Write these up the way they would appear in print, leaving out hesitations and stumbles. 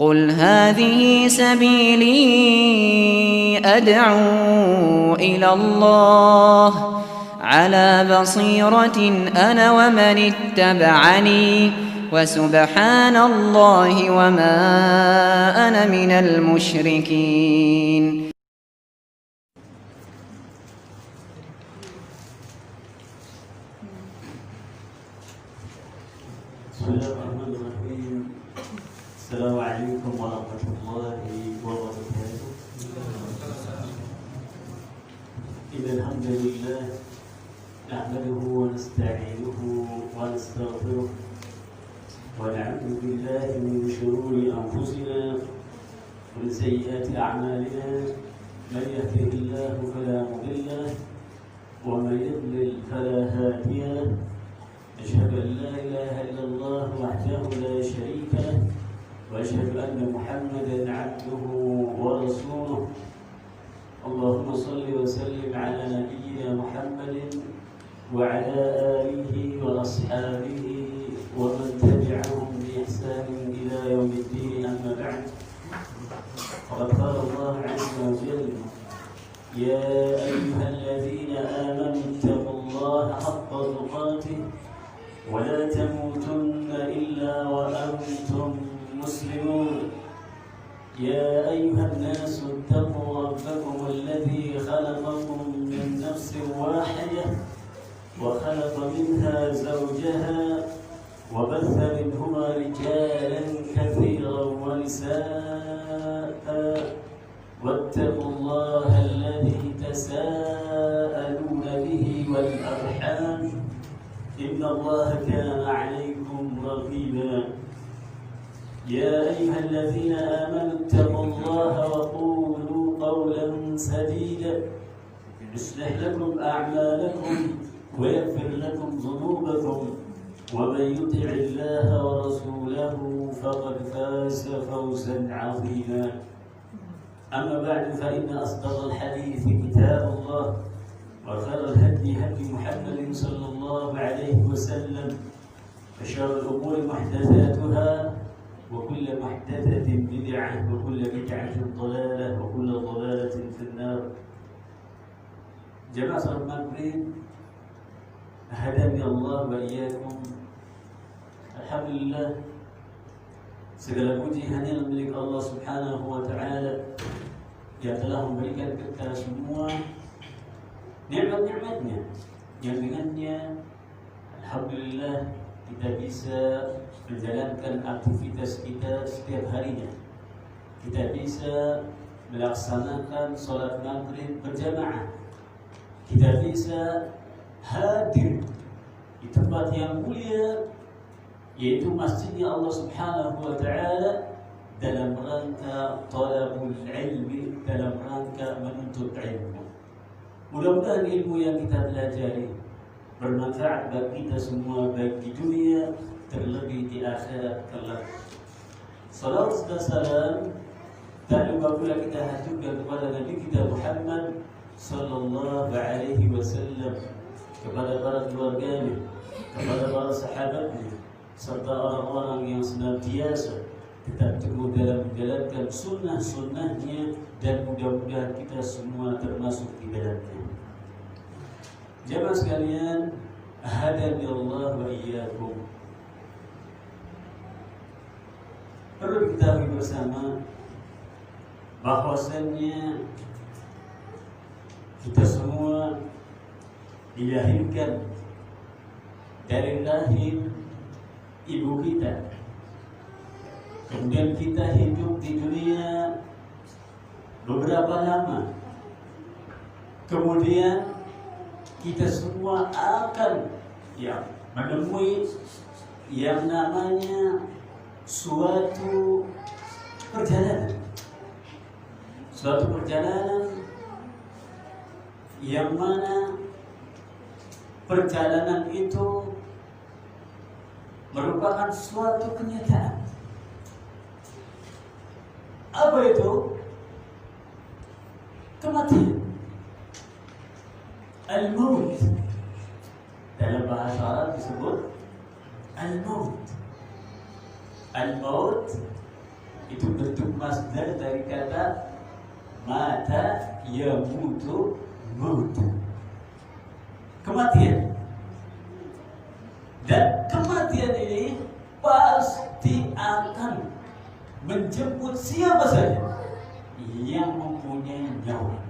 قل هذه سبيلي أدعو إلى الله على بصيرة أنا ومن اتبعني وسبحان الله وما أنا من المشركين. بسم الله الرحمن الرحيم. السلام عليكم ورحمة الله وبركاته. إن الحمد لله نحمده ونستعينه ونستغفره ونعوذ بالله من شرور أنفسنا ومن سيئات أعمالنا. من يهده الله فلا مضل له ومن يضلل فلا هادي له. أشهد أن لا إله إلا الله وحده لا شريك له وأشهد أن محمدا عبده ورسوله. اللهم صل وسلم على نبينا محمد وعلى آله وأصحابه ومن تبعهم بإحسان إلى يوم الدين. أما بعد، فقد قال الله عز وجل: يا أيها الذين آمنوا اتقوا الله حق تقاته ولا تموتن إلا وأنتم مسلمون. يا أيها الناس اتقوا ربكم الذي خلقكم من نفس واحدة وخلق منها زوجها وبث منهما رجالا كثيرا ونساء واتقوا الله الذي تساءلون به والأرحام إن الله كان عليكم رقيبا. يا أيها الذين آمنوا اتقوا الله وقولوا قولا سديدا يصلح لكم أعمالكم ويغفر لكم ذنوبكم ومن يطع الله ورسوله فقد فاز فوزا عظيما. أما بعد، فإن أصدق الحديث كتاب الله وخير الهدي هدي محمد صلى الله عليه وسلم وشر الأمور محدثاتها وكل محدثة بدعة وكل بدعة ضلالة وكل ضلالة في النار. جماعة المغرب، هداني الله وإياكم. Alhamdulillah, segala puji hanya milik Allah Subhanahu wa Ta'ala yang telah memberikan kita semua nikmat-nikmatnya yang dengannya alhamdulillah kita bisa menjalankan aktivitas kita setiap harinya. Kita bisa melaksanakan sholat maghrib berjamaah. Kita bisa hadir di tempat yang mulia, yaitu masjidnya Allah Subhanahu wa Ta'ala, dalam rangka talabul ilmi, dalam rangka menuntut ilmu. Mudah-mudahan ilmu yang kita pelajari bermanfaat bagi kita semua, baik di dunia terlebih di akhirat kelak. Salawat dan salam tak lupa pula kita haturkan kepada Nabi kita Muhammad sallallahu alaihi wasallam, kepada para keluarganya, kepada para sahabatnya, serta orang-orang yang senantiasa tetap teguh dalam menjalankan sunnah-sunnahnya, dan mudah-mudahan kita semua termasuk di dalamnya. Jamaah sekalian, hadani Allah wa iyyakum. Perlu diketahui bersama bahwasannya kita semua dilahirkan dari rahim ibu kita, kemudian kita hidup di dunia beberapa lama, kemudian kita semua akan menemui yang namanya suatu perjalanan yang mana perjalanan itu merupakan suatu kenyataan. Apa itu? Kematian. Al-maut. Dalam bahasa Arab disebut al-maut. Al-maut itu bentuk masdar dari kata mata yamutu mutu, kematian. Dan kematian ini pasti akan menjemput siapa saja yang mempunyai nyawa.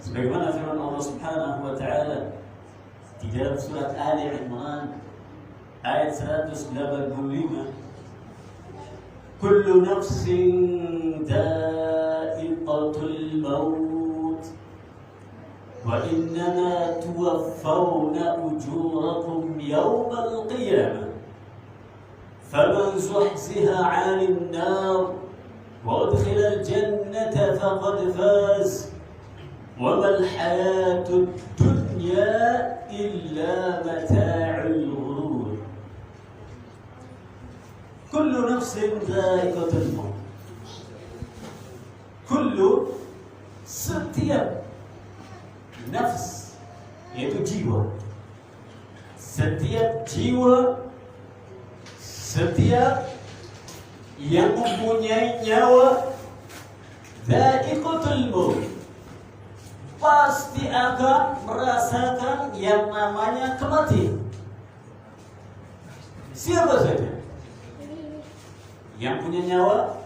Sebagaimana firman Allah Subhanahu wa taala di dalam surat Ali Imran ayat 185, kullu nafsin dha'iqatul maut wa innama tuwaffawna ujurakum yawmal qiyamah faman zuhziha 'anil nar wa udkhila al-jannata faqad faz wa mal hayatud dunya illa mata'ul ghurur. Kullu nafsin dha'iqatul maut. Kullu, setiap nafs, yaitu jiwa. Setiap jiwa, setiap yang mempunyai nyawa, dha'iqatul maut, pasti akan merasakan yang namanya kematian. Siapa saja yang punya nyawa,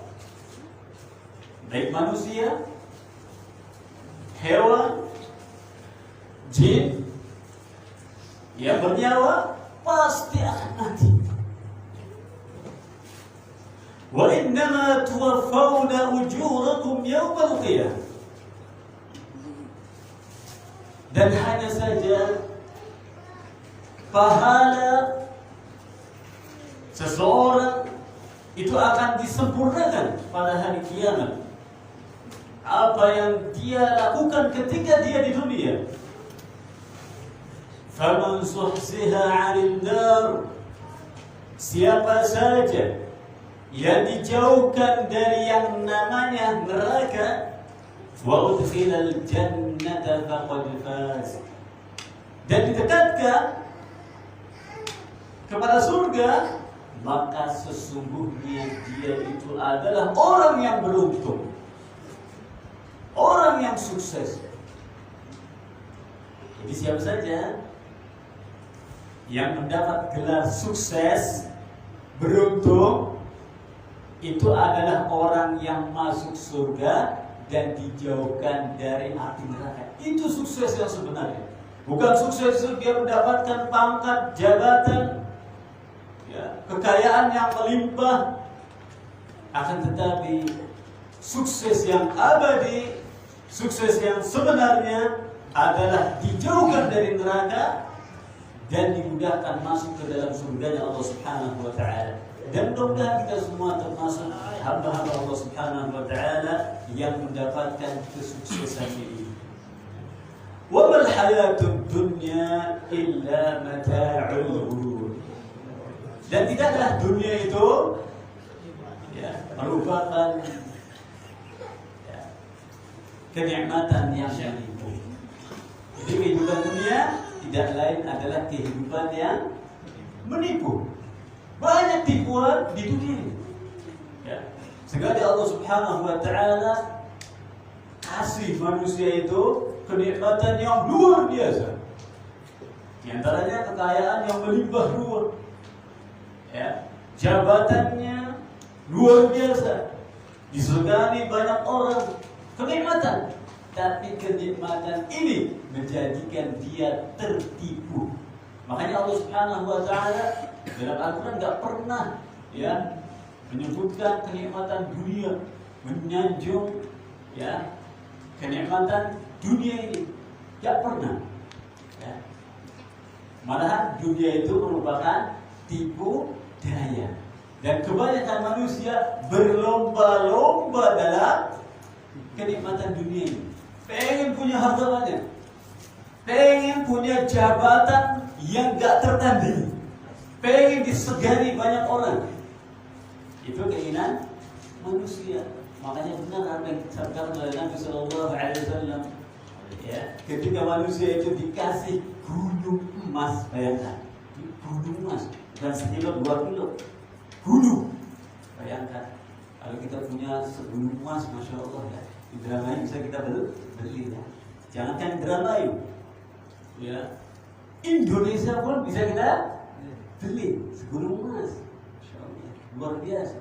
baik manusia, hewan, jin, yang bernyawa pasti akan mati. Wa innama tuwaffawna ujurakum yawmal qiyamah. Dan hanya saja pahala seseorang itu akan disempurnakan pada hari kiamat. Apa yang dia lakukan ketika dia di dunia. Faman zuhziha 'anil nar, siapa saja yang dijauhkan dari yang namanya neraka, wa udkhilal jannata faqad faz, dan didekatkan kepada surga, maka sesungguhnya dia itu adalah orang yang beruntung, orang yang sukses. Jadi siapa saja yang mendapat gelar sukses, beruntung, itu adalah orang yang masuk surga dan dijauhkan dari api neraka. Itu sukses yang sebenarnya. Bukan sukses dia mendapatkan pangkat, jabatan, ya, kekayaan yang melimpah. Akan tetapi sukses yang abadi, sukses yang sebenarnya adalah dijauhkan dari neraka dan dimudahkan masuk ke dalam surganya Allah Subhanahu wa taala. Dan mudah-mudahan kita semua termasuk hamba-hamba Allah Subhanahu wa taala yang mendapatkan kesuksesan ini. Wa mal hayatud dunya illa mata'ul ghurur. Dan tidaklah dunia itu merupakan kenikmatan yang menipu. Jadi kehidupan dunia tidak lain adalah kehidupan yang menipu. Banyak tipuan di dunia ini. Sengaja Allah Subhanahu wa taala kasih manusia itu kenikmatan yang luar biasa. Di antaranya kekayaan yang melimpah ruah. Jabatannya luar biasa. Disegani banyak orang, kenikmatan. Tapi kenikmatan ini menjadikan dia tertipu. Makanya Allah Subhanahu wa taala dalam Al-Quran tidak pernah menyebutkan kenikmatan dunia, menyanjung kenikmatan dunia ini, tidak pernah. Malahan dunia itu merupakan tipu daya, dan kebanyakan manusia berlomba-lomba dalam kenikmatan dunia ini. Pengen punya harta banyak, pengen punya jabatan yang gak tertandingi, pengen disegani banyak orang. Itu keinginan manusia. Makanya benar apa yang disabdakan oleh Nabi Sallallahu Alaihi Wasallam, ketika manusia itu dikasih gunung emas, bayangkan, gunung emas, dan sekilo 2 kilo, gunung kan. Kalau kita punya sebelum emas, masya Allah ya, Indramayu bisa kita beli ya. Jangankan Indramayu, ya, Indonesia pun bisa kita beli sebelum emas, masya Allah, luar biasa.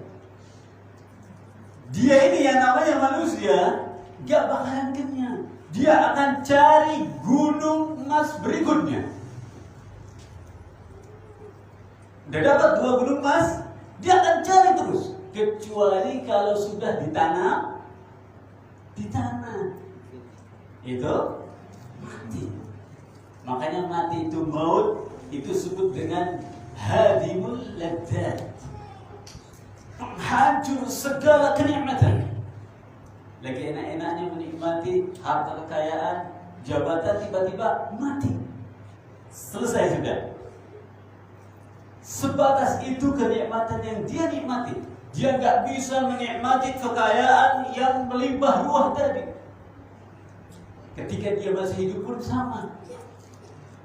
Dia ini yang namanya manusia, gak bakalan kenyang. Dia akan cari gunung emas berikutnya. Udah dapat 2 gunung emas, dia akan cari terus. Kecuali kalau sudah ditanam, itu mati. Makanya mati itu maut, itu disebut dengan hadimul ladzat, menghancur segala kenikmatan. Lagi enak-enaknya menikmati harta kekayaan, jabatan, tiba-tiba mati. Selesai sudah. Sebatas itu kenikmatan yang dia nikmati. Dia nggak bisa menikmati kekayaan yang melimpah ruah tadi. Ketika dia masih hidup pun sama.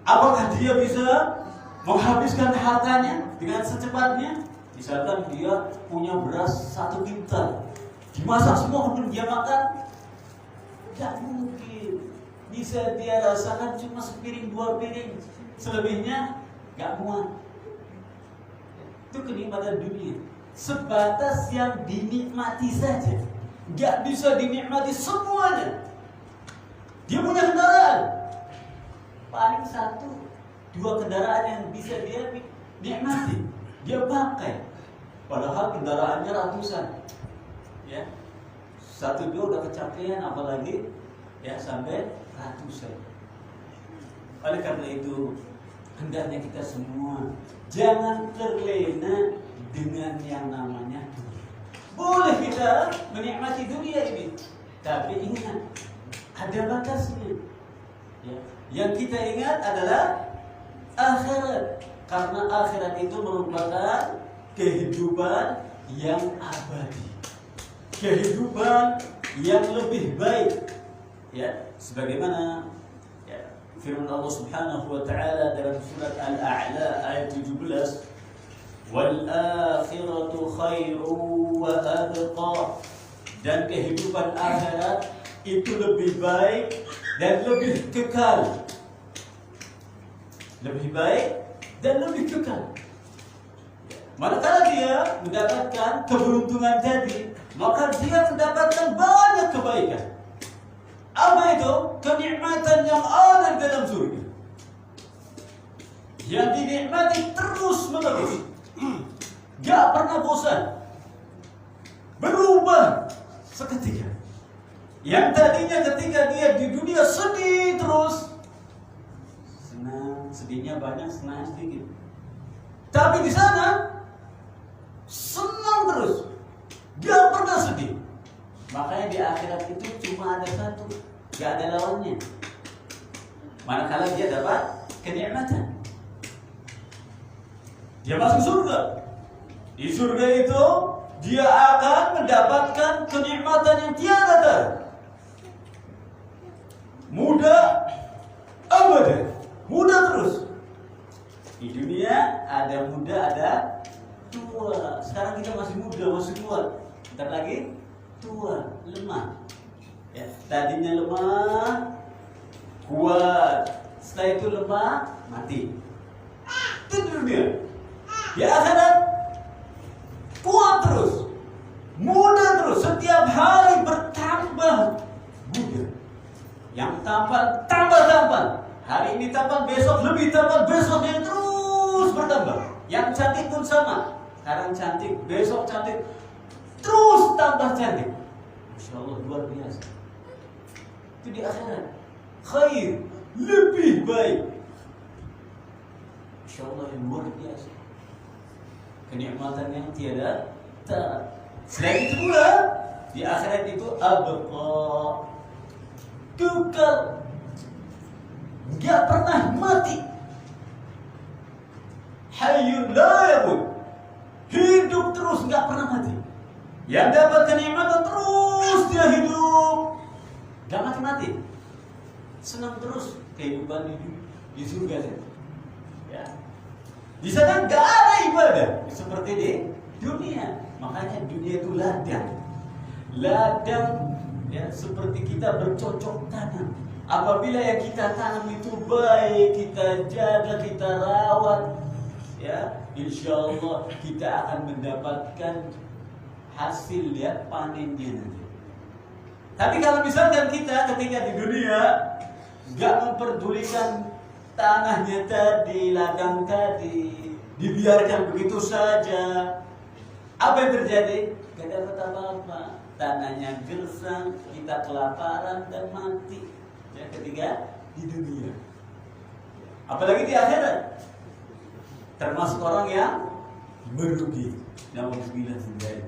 Apakah dia bisa menghabiskan hartanya dengan secepatnya? Misalkan dia punya beras 1 kintal, dimasak semua untuk dia makan, tidak mungkin. Bisa dia rasakan cuma sepiring 2 piring, selebihnya nggak muat. Itu kenikmatan dunia, sebatas yang dinikmati saja, nggak bisa dinikmati semuanya. Dia punya kendaraan, paling 1-2 kendaraan yang bisa dia nikmati, dia pakai. Padahal kendaraannya ratusan, ya, 1-2 udah kecapean, apalagi ya sampai ratusan. Oleh karena itu, hendaknya kita semua jangan terlena dengan yang namanya dunia. Boleh kita menikmati dunia ini, tapi ingat ada batasnya. Ya. Yang kita ingat adalah akhirat, karena akhirat itu merupakan kehidupan yang abadi, kehidupan yang lebih baik. Ya, sebagaimana firman Allah Subhanahu wa taala dalam surat Al-A'la ayat 17, "Wal akhiratu khairu wa abqa." Dan kehidupan akhirat itu lebih baik dan lebih kekal. Lebih baik dan lebih kekal. Manakala dia mendapatkan keberuntungan tadi, maka dia mendapatkan banyak kebaikan. Apa itu? Kenikmatan yang ada di dalam surga, yang dinikmati terus menerus, gak pernah bosan, berubah seketika. Yang tadinya ketika dia di dunia sedih terus, senang, sedihnya banyak, senang sedikit. Tapi di sana senang terus, gak pernah sedih. Makanya di akhirat itu cuma ada 1, gak ada lawannya. Manakala dia dapat kenikmatan, dia masuk surga. Di surga itu dia akan mendapatkan kenikmatan yang tiada tara, muda abadan, muda terus. Di dunia ada muda, ada tua. Sekarang kita masih muda, masih tua. Bentar lagi tua, lemah. Ya, tadinya lemah, kuat. Setelah itu lemah, mati. Itu dunia. Di akhirat kuat terus, muda terus. Setiap hari bertambah muda. Yang tambah. Hari ini tambah, besok lebih tambah, besoknya terus bertambah. Yang cantik pun sama. Sekarang cantik, besok cantik, terus tambah cantik. Masya Allah, luar biasa. Itu di akhirat khair, lebih baik. Masya Allah, yang luar biasa. Kenikmatan yang tiada tara. Selain itu pula, di akhirat itu abqa, kekal, gak pernah mati. Hayyun la yamut, hidup terus, gak pernah mati. Yang dapat kenikmatan terus dia hidup, gak mati-mati, senang terus kehidupan di surga. Ya. Di sana gak ada ibadah seperti di dunia. Makanya dunia itu ladang. Ladang ya, seperti kita bercocok tanam. Apabila yang kita tanam itu baik, kita jaga, kita rawat, ya, insya Allah kita akan mendapatkan hasil ya, panennya nanti. Tapi kalau misalkan kita ketika di dunia gak memperdulikan tanahnya tadi, ladang tadi, dibiarkan begitu saja, apa yang terjadi? Gak dapat apa-apa. Tanahnya gersang, kita kelaparan dan mati. Ya, ketika di dunia. Apalagi di akhirat. Termasuk orang yang merugi. Nauzubillah min.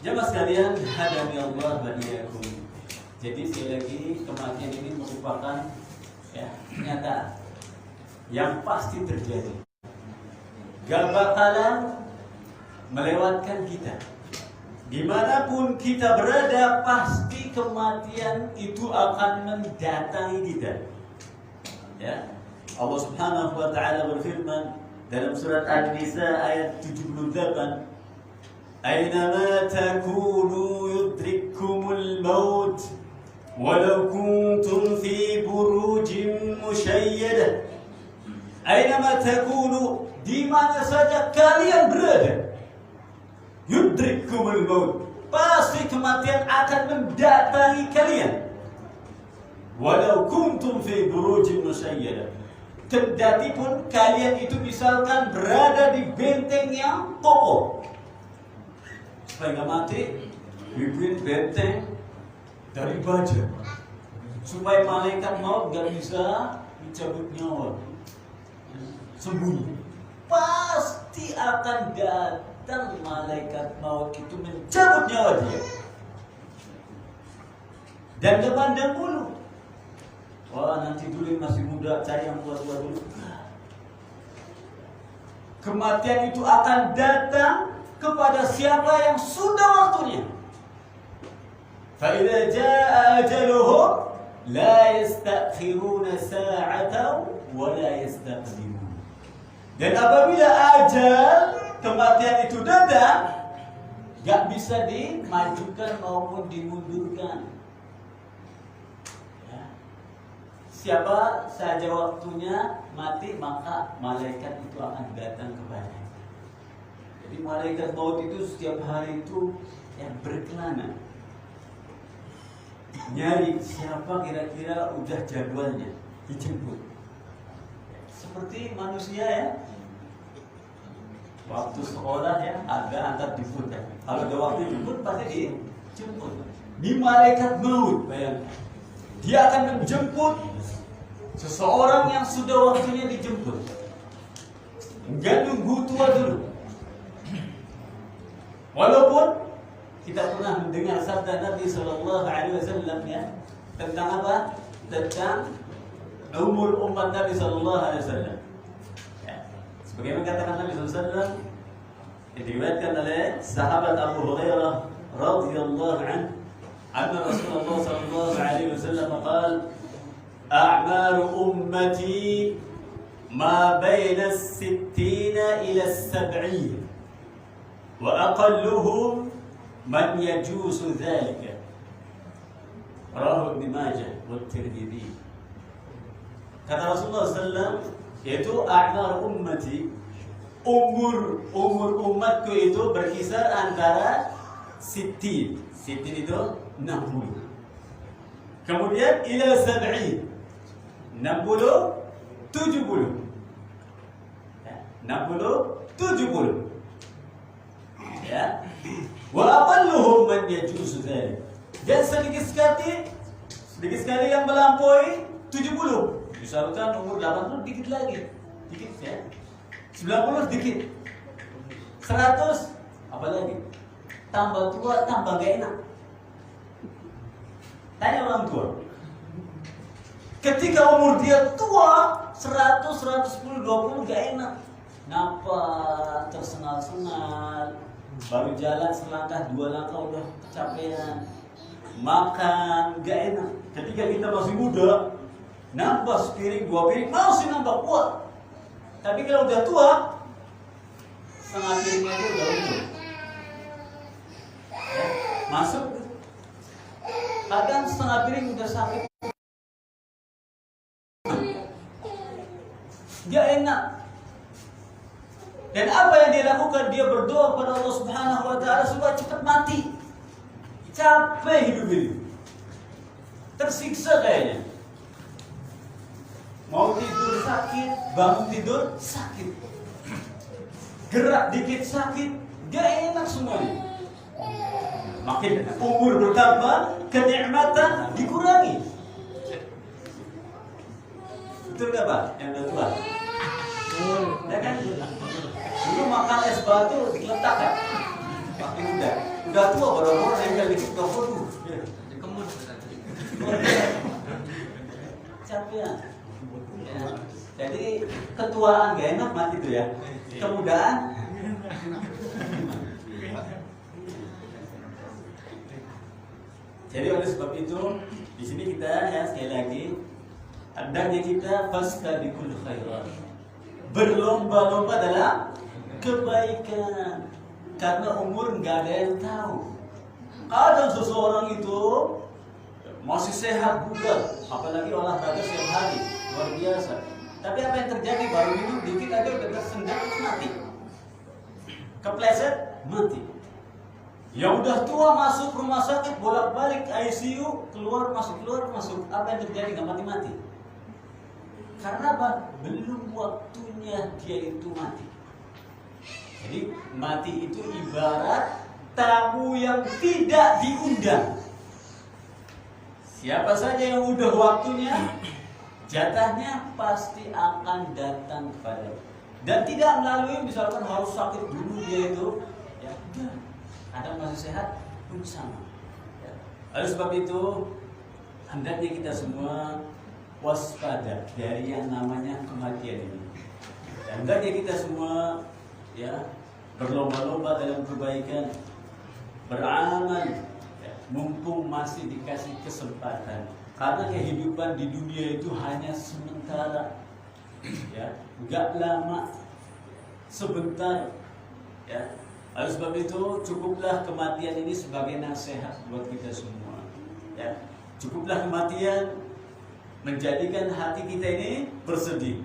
Jemaah sekalian, hadani Allah wa iyyakum. Jadi sekali lagi kematian ini merupakan ya, kenyataan yang pasti terjadi. Gak bakalan melewatkan kita. Dimanapun kita berada, pasti kematian itu akan mendatangi kita. Ya, Allah Subhanahu wa Ta'ala berfirman dalam surat An-Nisa ayat 78, "Aynama takunu yudrikkumul maut, walau kuntum fi burujin musyayyada." Aynama takunu, di mana saja kalian berada, yudrikkumul maut, pasti kematian akan mendatangi kalian. Walau kuntum fi burujin musyayyada, kendati pun kalian itu misalkan berada di benteng yang kokoh. Supaya nggak mati, bikin benteng dari baja, supaya malaikat maut nggak bisa mencabut nyawa. Sembunyi, pasti akan datang malaikat maut itu mencabut nyawa dia. Dan dia pandang bulu. Wah, nanti dulu masih muda, cari yang tua-tua dulu. Kematian itu akan datang kepada siapa yang sudah waktunya. Fa idza jaa ajaluhum la yastakhiruna sa'atan wa la yastaqdimun. Dan apabila ajal kematian itu datang, gak bisa dimajukan maupun dimundurkan. Ya. Siapa saja waktunya mati, maka malaikat itu akan datang kepadanya. Jadi malaikat maut itu setiap hari itu yang berkelana, nyari siapa kira-kira udah jadwalnya dijemput. Seperti manusia ya, waktu sekolah ya ada antar jemput ya. Kalau ada waktu jemput pasti dijemput. Di malaikat maut, bayangkan, dia akan menjemput seseorang yang sudah waktunya dijemput. Enggak nunggu tua dulu. Walaupun kita pernah mendengar sabda Nabi Sallallahu Alaihi Wasallam ya, tentang apa? Tentang umur umat Nabi Sallallahu Alaihi Wasallam. Ya. Sebagaimana katakan Nabi Sallallahu Alaihi Wasallam, diriwayatkan oleh sahabat Abu Hurairah radhiyallahu anhu, anna Rasulullah Sallallahu Alaihi Wasallam qala, "A'maru ummati ma baina as-sittina ila as-sab'in, wa aqalluhum man yajuzu dhalika." Rawahu Ibnu Majah wa Tirmidzi. Kata Rasulullah SAW, yaitu a'mar ummati, umur umatku itu berkisar antara sittin itu 60. Kemudian ila sab'in, 60, 70. 60, 70. Ya. Wa aqalluhum man yajuzu dzalik. Dan sedikit sekali yang melampaui 70. Misalkan umur 80 dikit lagi. Dikit ya. 90 dikit. 100 apa lagi? Tambah tua tambah gak enak. Tanya orang tua. Ketika umur dia tua 100, 110, 20 gak enak. Napa tersengal-sengal, baru jalan selangkah dua langkah udah kecapean, makan gak enak. Ketika kita masih muda, nambah sepiring dua piring masih nambah kuat. Tapi kalau udah tua, setengah piringnya itu udah untung. Ya, masuk. Kadang setengah piring udah sakit. Dia enak. Dan apa yang dia lakukan? Dia berdoa kepada Allah Subhanahu wa taala supaya cepat mati. Capek hidup ini. Tersiksa kayaknya. Mau tidur sakit, bangun tidur sakit. Gerak dikit sakit, dia enak semuanya. Makin umur bertambah, kenikmatan dikurangi. Betul nggak Pak? Yang udah tua? Ya kan? Dulu makan es batu diletak kan? Makin udah tua baru-baru nempel dikit ke waduh. Dikemut. Capek ya. Jadi ketuaan gak enak mati itu ya. Kemudaan. Jadi oleh sebab itu di sini kita ya sekali lagi hendaknya kita fastabiqul khairat. Berlomba-lomba dalam kebaikan. Karena umur nggak ada yang tahu. Kadang seseorang itu masih sehat bugar, apalagi olahraga setiap hari, luar biasa. Tapi apa yang terjadi? Baru minum dikit aja udah tersendat mati. Kepleset mati. Yang udah tua masuk rumah sakit bolak-balik ICU, keluar masuk. Apa yang terjadi? Nggak mati-mati. Karena apa? Belum waktunya dia itu mati. Jadi mati itu ibarat tamu yang tidak diundang. Siapa saja yang udah waktunya, jatahnya pasti akan datang kepada. Dan tidak melalui misalkan harus sakit dulu dia itu, ya udah. Ada masih sehat pun sama. Ya. Oleh sebab itu hendaknya kita semua waspada dari yang namanya kematian ini. Dan hendaknya kita semua ya berlomba-lomba dalam kebaikan, beramal. Mumpung masih dikasih kesempatan, karena kehidupan di dunia itu hanya sementara, ya, nggak lama, sebentar, ya. Oleh sebab itu cukuplah kematian ini sebagai nasihat buat kita semua, ya. Cukuplah kematian menjadikan hati kita ini bersedih.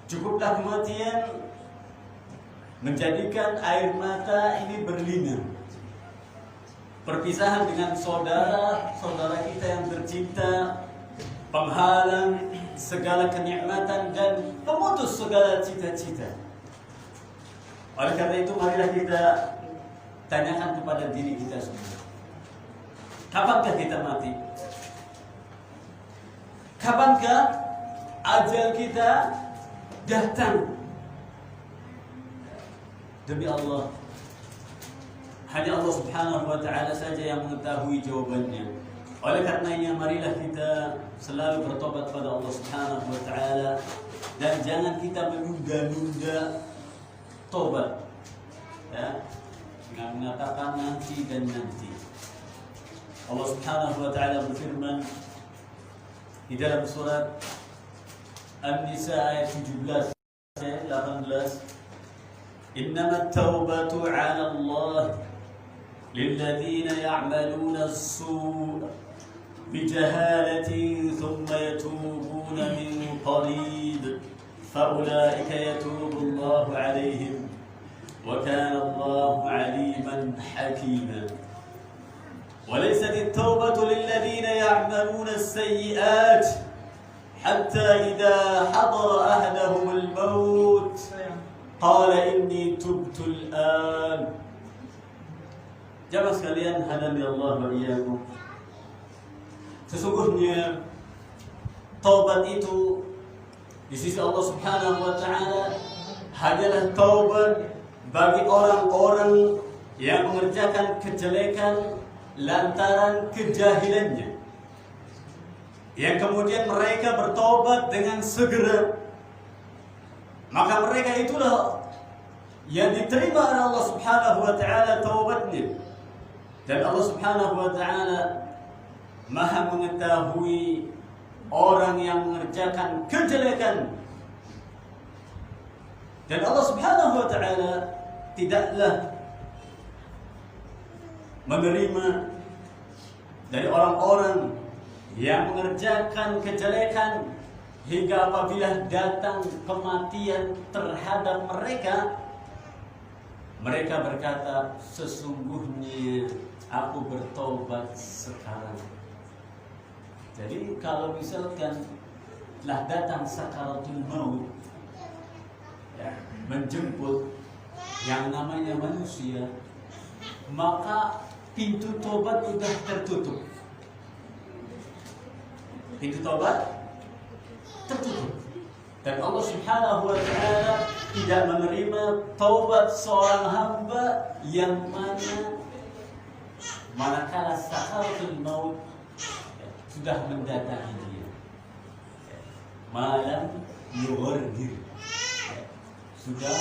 Cukuplah kematian menjadikan air mata ini berlinang. Perpisahan dengan saudara kita yang tercinta, penghalang segala kenikmatan dan pemutus segala cita-cita. Oleh karena itu marilah kita tanyakan kepada diri kita semua. Kapankah kita mati? Kapankah ajal kita datang? Demi Allah, hanya Allah Subhanahu wa ta'ala saja yang mengetahui jawabannya. Oleh karenanya marilah kita selalu bertobat pada Allah Subhanahu wa ta'ala dan jangan kita menunda-nunda tobat, ya, dengan mengatakan nanti dan nanti. Allah Subhanahu wa ta'ala berfirman di dalam surat An-Nisa ayat 17 18, Innamat taubatu 'ala Allah للذين يعملون السوء بجهالة ثم يتوبون من قريب فأولئك يتوب الله عليهم وكان الله عليما حكيما وليست التوبة للذين يعملون السيئات حتى إذا حضر أحدهم الموت قال إني تبت الآن. Jamaah sekalian, hadani Allah wa iyyakum. Sesungguhnya taubat itu di sisi Allah Subhanahu wa ta'ala hanyalah taubat bagi orang-orang yang mengerjakan kejelekan lantaran kejahilannya, yang kemudian mereka bertaubat dengan segera. Maka mereka itulah yang diterima oleh Allah Subhanahu wa ta'ala taubatnya. Dan Allah Subhanahu wa ta'ala Maha mengetahui orang yang mengerjakan kejelekan Dan Allah Subhanahu wa taala tidaklah menerima dari orang-orang yang mengerjakan kejelekan hingga apabila datang kematian terhadap mereka, mereka berkata, sesungguhnya aku bertobat sekarang. Jadi kalau misalkan telah datang sakaratul maut, ya, menjemput yang namanya manusia, maka pintu tobat sudah tertutup. Pintu tobat tertutup. Dan Allah Subhanahu wa taala tidak menerima taubat seorang hamba yang manakala sakaratul maut sudah mendatangi dia. Malam yughargir. Sudah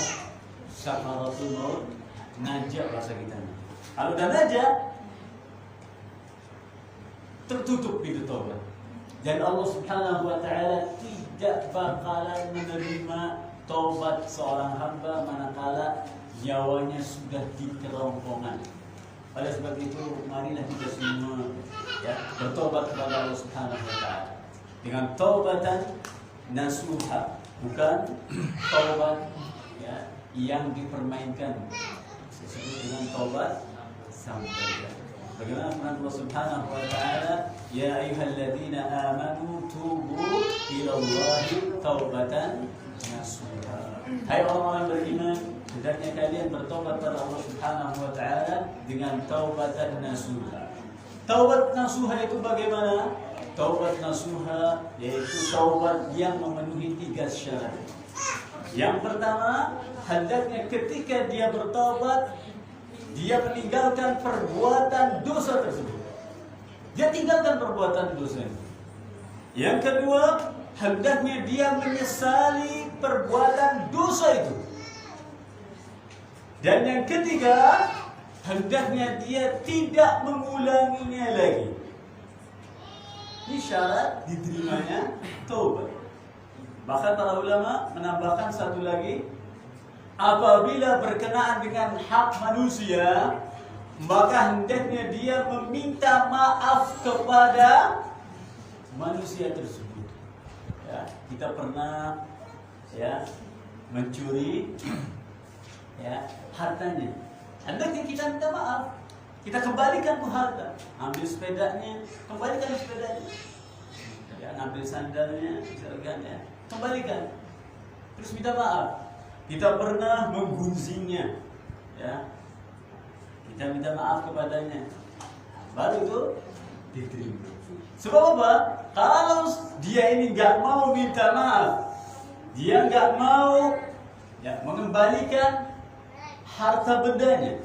sakaratul maut, najak bahasa kita. Kalau udah najak, tertutup pintu taubat. Dan Allah Subhanahu wa taala tidak bakalan menerima taubat seorang hamba manakala nyawanya sudah di kerongkongan. Oleh sebab itu, marilah kita semua ya bertobat kepada Allah Subhanahu wa taala dengan taubatan nasuha, bukan taubat ya yang dipermainkan, sesuai dengan taubat sampai. Bagaimana firman Allah Subhanahu wa taala, ya ayyuhalladzina amanu tubu ila Allahi taubatan nasuha. Hai orang-orang beriman, hendaknya kalian bertobat kepada Allah Subhanahu wa taala dengan taubatan nasuha. Taubat nasuha itu bagaimana? Taubat nasuha yaitu taubat yang memenuhi 3 syarat. Yang pertama, hendaknya ketika dia bertobat, dia meninggalkan perbuatan dosa tersebut. Dia tinggalkan perbuatan dosa. Yang kedua, hendaknya dia menyesali perbuatan dosa itu. Dan yang ketiga, hendaknya dia tidak mengulanginya lagi. Ini syarat diterimanya taubat. Bahkan para ulama menambahkan satu lagi, apabila berkenaan dengan hak manusia, maka hendaknya dia meminta maaf kepada manusia tersebut. Ya, kita pernah ya mencuri ya hartanya. Hendaknya kita minta maaf. Kita kembalikan tuh harta. Ambil sepedanya, kembalikan sepedanya. Ya, ambil sandalnya, misalkan ya, kembalikan. Terus minta maaf. Kita pernah menggunjingnya, ya. Kita minta maaf kepadanya, baru itu diterima. Sebab apa? Kalau dia ini nggak mau minta maaf, dia nggak mau ya mengembalikan harta bendanya,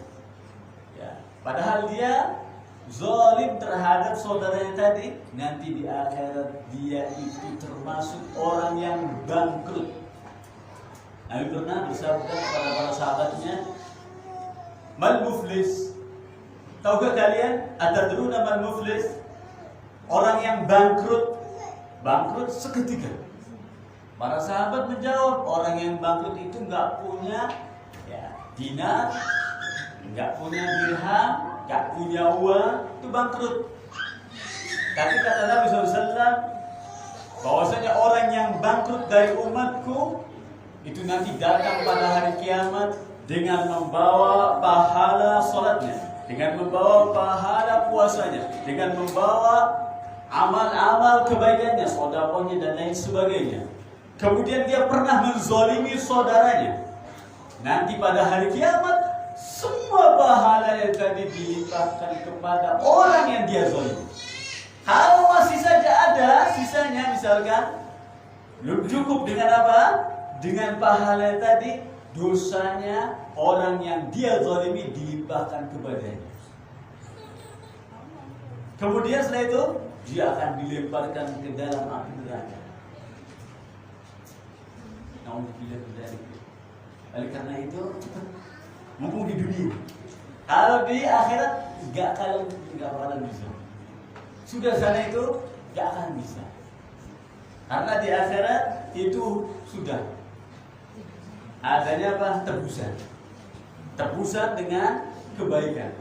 ya. Padahal dia zalim terhadap saudaranya tadi, nanti di akhirat dia itu termasuk orang yang bangkrut. Nabi pernah bersabda kepada para sahabatnya, mal muflis. Tahukah kalian? Atadruna mal muflis? Orang yang bangkrut. Bangkrut seketika. Para sahabat menjawab, orang yang bangkrut itu nggak punya ya, dinar, nggak punya dirham, nggak punya uang, itu bangkrut. Tapi kata Nabi SAW, bahwasanya orang yang bangkrut dari umatku itu nanti datang pada hari kiamat dengan membawa pahala sholatnya, dengan membawa pahala puasanya, dengan membawa amal-amal kebaikannya, sedekahnya dan lain sebagainya. Kemudian dia pernah menzalimi saudaranya. Nanti pada hari kiamat semua pahala yang tadi dilimpahkan kepada orang yang dia zalimi. Kalau masih saja ada sisanya, misalkan belum cukup dengan apa? Dengan pahala tadi, dosanya orang yang dia zalimi dilimpahkan kepadanya. Kemudian setelah itu dia akan dilemparkan ke dalam api neraka. Oleh karena itu, mumpung di dunia, kalau di akhirat nggak bakalan bisa. Sudah sana itu nggak akan bisa. Karena di akhirat itu sudah adanya apa? Tebusan. Tebusan dengan kebaikan.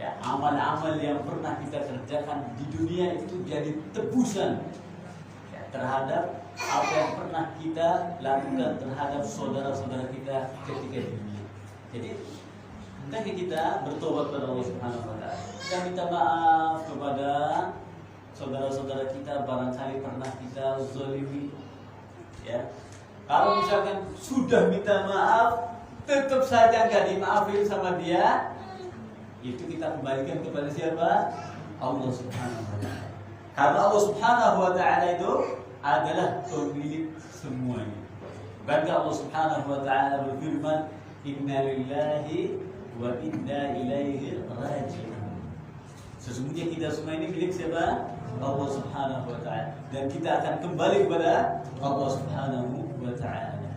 Ya, amal-amal yang pernah kita kerjakan di dunia itu jadi tebusan ya, terhadap apa yang pernah kita lakukan terhadap saudara-saudara kita ketika di dunia. Jadi hendaknya kita bertobat kepada Allah Subhanahu wa taala dan minta maaf kepada saudara-saudara kita barangkali pernah kita zalimi. Ya. Kalau misalkan sudah minta maaf tetap saja nggak dimaafin sama dia, itu kita kembalikan kepada siapa? Allah Subhanahu wa taala. Karena Allah Subhanahu wa taala itu adalah pemilik semuanya. Bukankah Allah Subhanahu wa taala berfirman, "Inna lillahi wa inna ilaihi raji'un." Sesungguhnya kita semua ini milik siapa? Allah Subhanahu wa taala, dan kita akan kembali kepada Allah Subhanahu wa taala.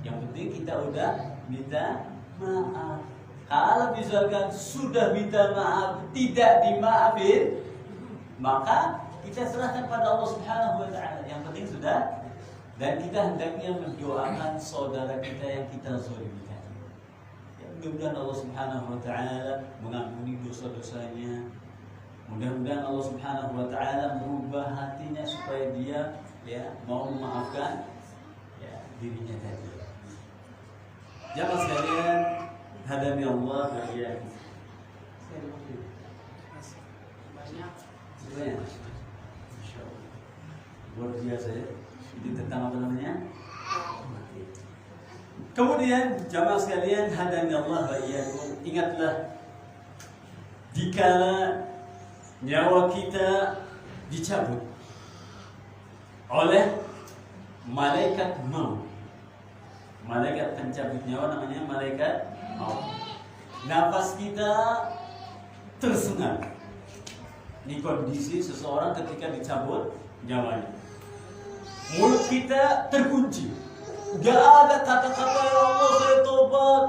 Yang penting kita udah minta maaf. Kalau misalkan sudah minta maaf tidak dimaafin, maka kita serahkan pada Allah Subhanahu wa taala. Yang penting sudah, dan kita hendaknya mendoakan saudara kita yang kita zalimi. Ya, mudah-mudahan Allah Subhanahu wa taala mengampuni dosa-dosanya. Mudah-mudahan Allah Subhanahu wa taala merubah hatinya supaya dia mau memaafkan dirinya tadi. Jamaah sekalian, hadani Allah wa iyyakum. Banyak. Insyaallah. Luar biasa ya. Ini tentang apa namanya? Kemudian jamaah sekalian, hadani Allah wa iyyakum. Ingatlah dikala nyawa kita dicabut oleh malaikat maut. Malaikat pencabut nyawa namanya malaikat maut. Nafas kita tersengat. Ini kondisi seseorang ketika dicabut nyawanya. Mulut kita terkunci. Gak ada kata-kata ya Allah saya tobat.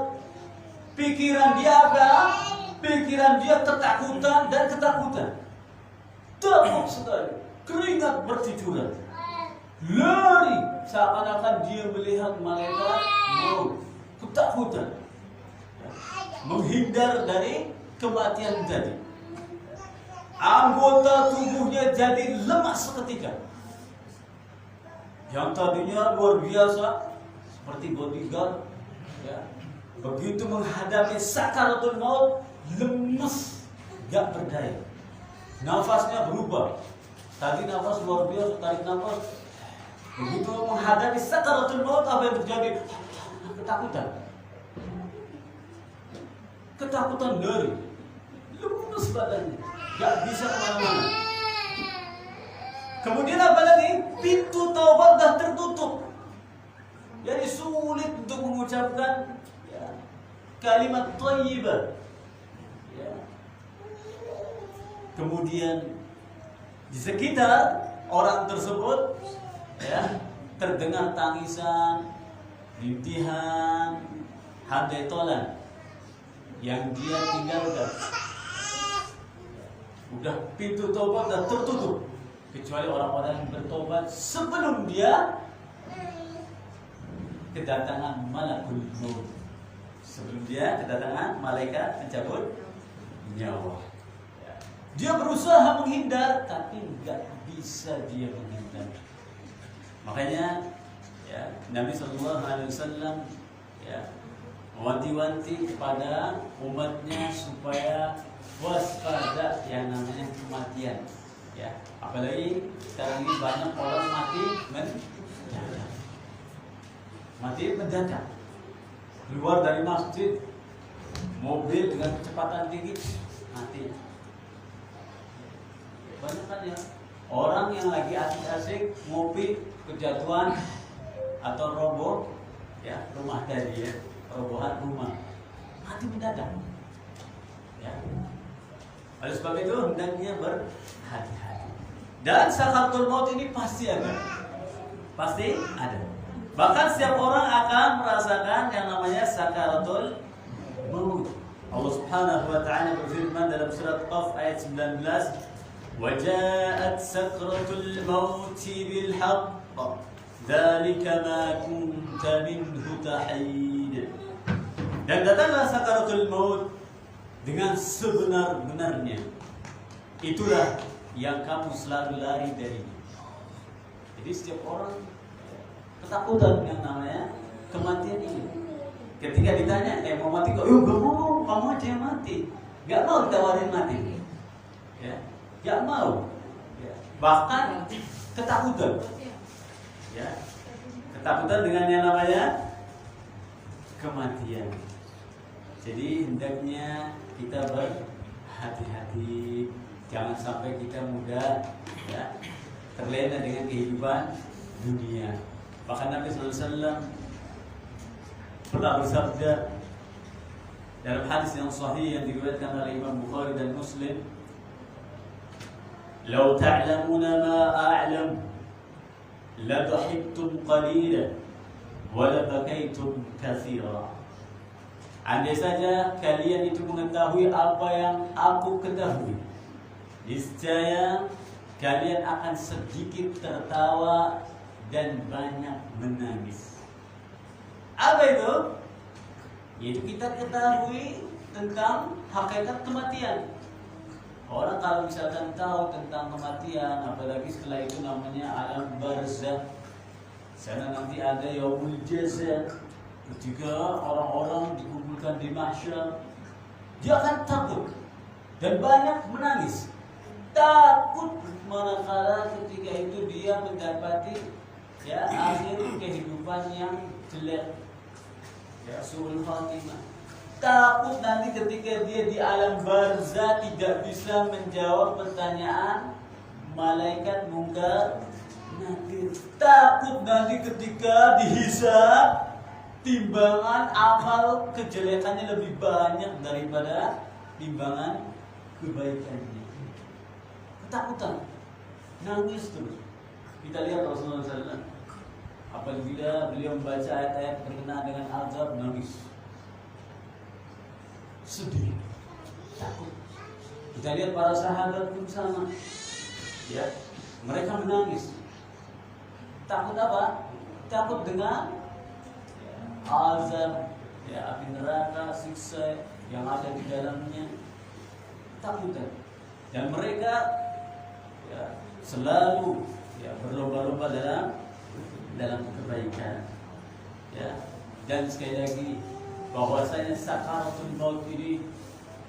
Pikiran dia apa? Pikiran dia ketakutan dan ketakutan. Takut sekali. Keringat bercucuran. Lari seakan-akan dia melihat malaikat maut. Ketakutan. Menghindar dari kematian tadi. Anggota tubuhnya jadi lemas seketika. Yang tadinya luar biasa seperti bodyguard, ya, begitu menghadapi sakaratul maut lemes, gak berdaya. Nafasnya berubah. Tadi nafas luar biasa, tarik nafas. Begitu menghadapi sakaratul maut, apa yang terjadi? Ketakutan. Ketakutan dari lemes badannya, gak bisa kemana-mana. Kemudian apa lagi? Pintu taubat dah tertutup. Jadi sulit untuk mengucapkan kalimat thayyibah. Kemudian di sekitar orang tersebut terdengar tangisan, rintihan, handai tolan yang dia tinggalkan. Udah pintu taubat dah tertutup, kecuali orang-orang yang bertobat sebelum dia kedatangan malakul maut. Sebelum dia kedatangan malaikat pencabut nyawa. Dia berusaha menghindar, tapi nggak bisa dia menghindar. Makanya Nabi SAW mewanti-wanti kepada umatnya supaya waspada yang namanya kematian. Apalagi sekarang ini banyak orang mati mendadak. Keluar dari masjid, mobil dengan kecepatan tinggi mati. Banyak kan ya orang yang lagi asik-asik ngopi kejatuhan atau roboh rumah tadi robohan rumah, mati mendadak. Oleh sebab itu hendaknya berhati-hati. Dan sakaratul maut ini pasti ada. Bahkan setiap orang akan merasakan yang namanya sakaratul maut. Allah Subhanahu wa taala berfirman dalam surat Qaf ayat 19, وَجَاءَتْ سَكْرَةُ الْمَوْتِ بِالْحَقِّ dzalika ma kunta minhu tahid. Dan datanglah sakaratul maut dengan sebenar-benarnya. Itulah yang kamu selalu lari darinya. Jadi setiap orang ketakutan yang namanya kematian ini. Ketika ditanya, mau mati kok? Gak mau, kamu aja yang mati. Gak mau ditawarin mati. Ya, gak mau. Ya. Bahkan ketakutan. Ya, ketakutan dengan yang namanya kematian. Jadi hendaknya kita berhati-hati, jangan sampai kita mudah ya, terlena dengan kehidupan dunia. Bahkan Nabi SAW pernah bersabda dalam hadis yang sahih yang diriwayatkan oleh Imam Bukhari dan Muslim, "Lau ta'lamuna ma a'lam, la dhahiktum qalilan, wa la bakaitum katsira." Andai saja kalian itu mengetahui apa yang aku ketahui, niscaya kalian akan sedikit tertawa dan banyak menangis. Apa itu? Yaitu kita ketahui tentang hakikat kematian. Orang kalau misalkan tahu tentang kematian, apalagi setelah itu namanya alam barzakh. Sana nanti ada yaumul jazaa, ketika orang-orang dikumpulkan di mahsyar, dia akan takut dan banyak menangis. Takut manakala ketika itu dia mendapati ya akhir kehidupan yang jelek, ya suul khatimah. Takut nanti ketika dia di alam barzakh tidak bisa menjawab pertanyaan malaikat mungkar nakir. Takut nanti ketika dihisab timbangan amal kejelekannya lebih banyak daripada timbangan kebaikannya. Ketakutan, nangis terus. Kita lihat Rasulullah SAW, apabila beliau membaca ayat-ayat berkenaan dengan azab, nangis, sedih, takut. Kita lihat para sahabat pun sama, ya, mereka menangis. Takut apa? Takut dengan azab, ya, api neraka, siksa yang ada di dalamnya. Takutan. Dan mereka ya, selalu ya, berlomba-lomba dalam kebaikan. Ya. Dan sekali lagi bahwasanya sakaratul maut ini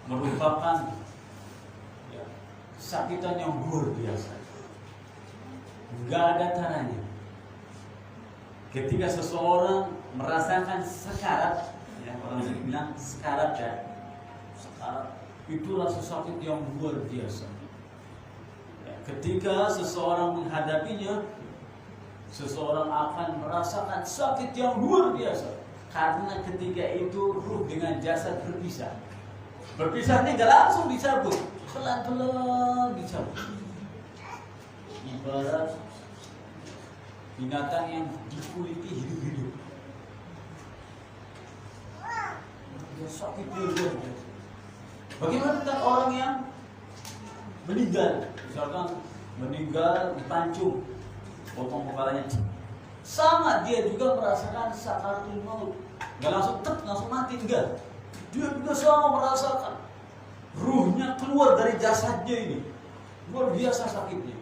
merupakan ya, sakitan yang luar biasa. Enggak ada caranya. Ketika seseorang merasakan sekarat, ya, orang bilang sekarat ya, sekarat itu rasa sakit yang luar biasa. Ya, ketika seseorang menghadapinya, seseorang akan merasakan sakit yang luar biasa. Karena ketika itu ruh dengan jasad berpisah. Berpisahnya gak langsung dicabut, pelan-pelan dicabut. Ibarat binatang yang dikuliti hidup-hidup. Ya, sakit luar biasa. Bagaimana tentang orang yang meninggal? Misalkan meninggal dipancung, potong kepalanya. Sama, dia juga merasakan sakaratul maut. Gak langsung mati, enggak. Dia juga sama merasakan ruhnya keluar dari jasadnya ini. Luar biasa sakitnya.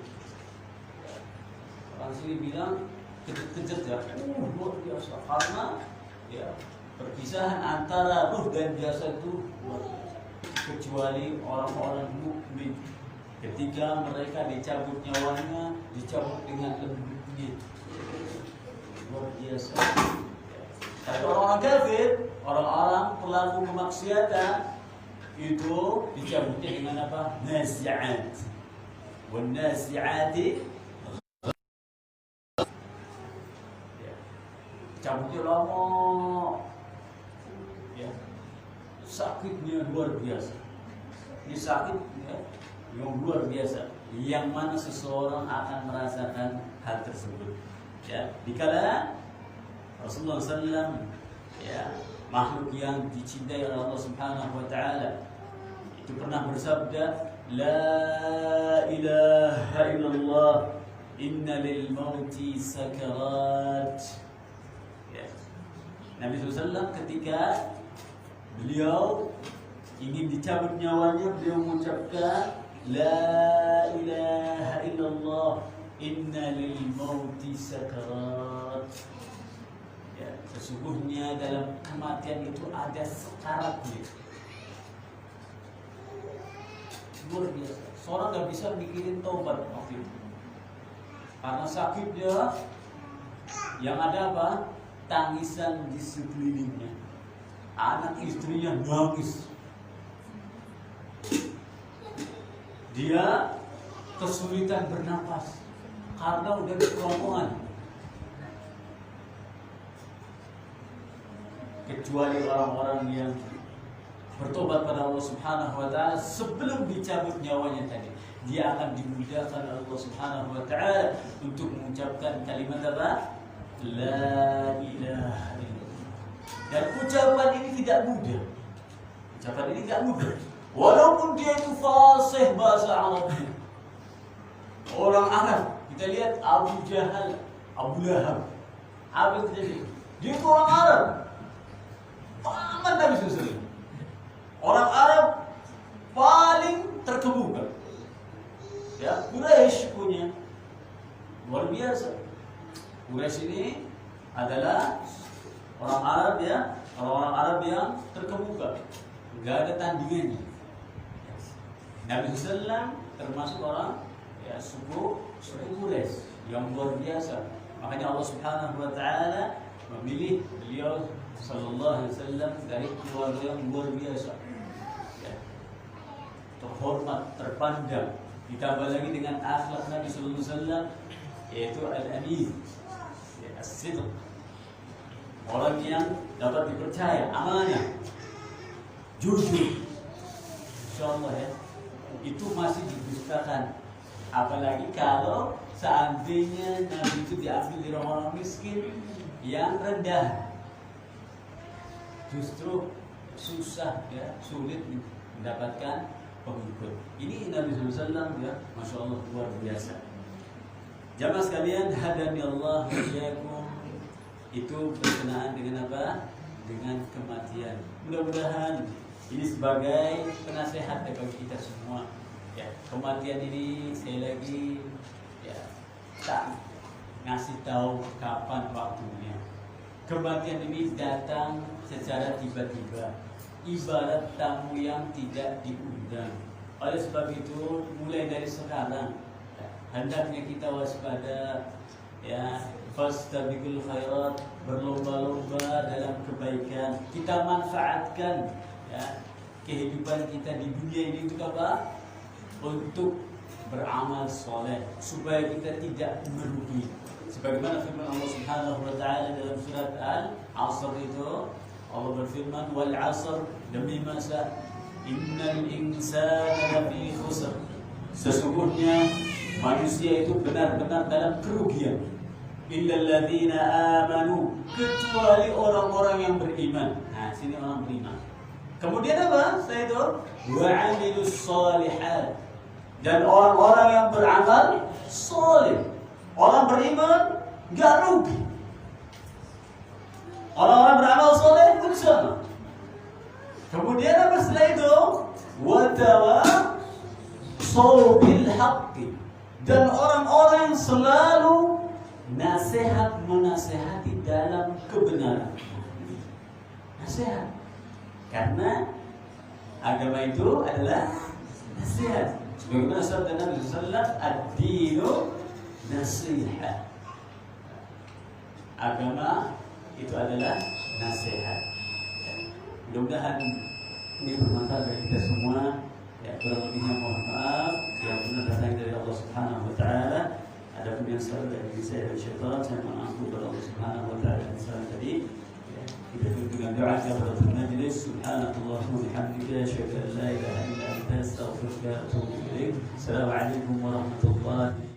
Orang sini bilang kejut-kejut ya, luar biasa. Karena ya perpisahan antara ruh dan jasad itu luar biasa. Kecuali orang-orang mukmin, ketika mereka dicabut nyawanya, dicabut dengan lembutnya, luar biasa. Tapi orang-orang kafir, orang-orang pelaku kemaksiatan, itu dicabutnya dengan apa? Nazi'at. Wan nazi'ati, cabutnya lama, ya. Sakitnya luar biasa. Ini sakit ya, yang luar biasa, yang mana seseorang akan merasakan hal tersebut. Ya, dikala Rasulullah SAW, ya, makhluk yang dicintai oleh Allah Subhanahu Wa Taala, itu pernah bersabda, La ilaha illallah Inna lil mauti sakarat. Ya. Nabi SAW ketika beliau ingin dicabut nyawanya, beliau mengucapkan La ilaha illallah, inna lil mauti sakarat. Ya, sesungguhnya dalam kematian itu ada sekaratnya. Luar biasa. Seorang gak bisa mikirin taubat waktu itu. Karena sakitnya, yang ada apa? Tangisan di sekelilingnya. Anak istrinya nangis. Dia kesulitan bernapas karena udah di kerongkongan. Kecuali orang-orang yang bertobat pada Allah Subhanahu wa taala sebelum dicabut nyawanya tadi, dia akan dimudahkan oleh Allah Subhanahu wa taala untuk mengucapkan kalimat apa? La ilaha illallah. Dan ucapan ini tidak mudah. Ucapan ini tidak mudah. Walaupun dia itu fasih bahasa Arabnya. Orang Arab, kita lihat Abu Jahal, Abu Lahab. Apa yang terjadi? Dia itu orang Arab. Paman Nabi SAW. Orang Arab paling terkemuka. Ya, Quraisy punya luar biasa. Quraisy ini adalah orang Arab ya, orang-orang Arab yang terkemuka. Enggak ada tandingannya. Nabi SAW termasuk orang ya suku Quraisy yang luar biasa. Makanya Allah Subhanahu wa taala memilih beliau sallallahu alaihi wasallam dari keluarga yang luar biasa. Ya. Terhormat, terpandang. Ditambah lagi dengan akhlak Nabi sallallahu alaihi wasallam yaitu al-amin. Ya, as-sidq. Orang yang dapat dipercaya, amanah. Jujur. Insyaallah ya. Itu masih didustakan. Apalagi kalau seandainya Nabi itu diambil dari orang miskin yang rendah, justru susah ya, sulit mendapatkan pengikut. Ini Nabi SAW ya, Masya Allah luar biasa. Jamaah sekalian, hadani Allah wa iyyakum. Itu berkenaan dengan apa? Dengan kematian. Mudah-mudahan ini sebagai penasehat bagi kita semua. Ya, kematian ini sekali lagi ya tak ngasih tahu kapan waktunya. Kematian ini datang secara tiba-tiba, ibarat tamu yang tidak diundang. Oleh sebab itu, mulai dari sekarang ya, hendaknya kita waspada ya, fastabiqul khairat, berlomba-lomba dalam kebaikan. Kita manfaatkan ya, kehidupan kita di dunia ini untuk apa? Untuk beramal soleh supaya kita tidak merugi. Sebagaimana firman Allah Subhanahu wa taala dalam surat Al-Asr itu, Allah berfirman wal 'asr, demi masa, innal insana lafi khusr. Sesungguhnya manusia itu benar-benar dalam kerugian. Illal ladzina amanu, kecuali orang-orang yang beriman. Nah, sini orang beriman. Kemudian apa? Setelah itu wa 'amilus shalihat, dan orang-orang yang beramal soleh. Orang beriman enggak rugi. Orang-orang beramal soleh itu sama. Kemudian apa setelah itu? Wa tawassaw bil haqqi, dan orang-orang yang selalu nasihat menasehati dalam kebenaran. Nasihat. Karena agama itu adalah nasihat. Sebagaimana sabda Nabi sallallahu alaihi wasallam, ad-dinu nasihat. Agama itu adalah nasihat. Mudah-mudahan ini bermanfaat bagi kita semua. Ya, kurang lebihnya mohon maaf. Yang benar datang dari Allah Subhanahu wa taala. Adapun yang salah dari saya dan syaitan, saya mohon ampun kepada Allah Subhanahu wa taala. Yang salah tadi kita tutup dengan doa kepada majlis. Subhanallah wa bihamdihi, asyhadu an la ilaha illa anta, astaghfiruka wa atubu ilaik. Assalamualaikum warahmatullahi wabarakatuh.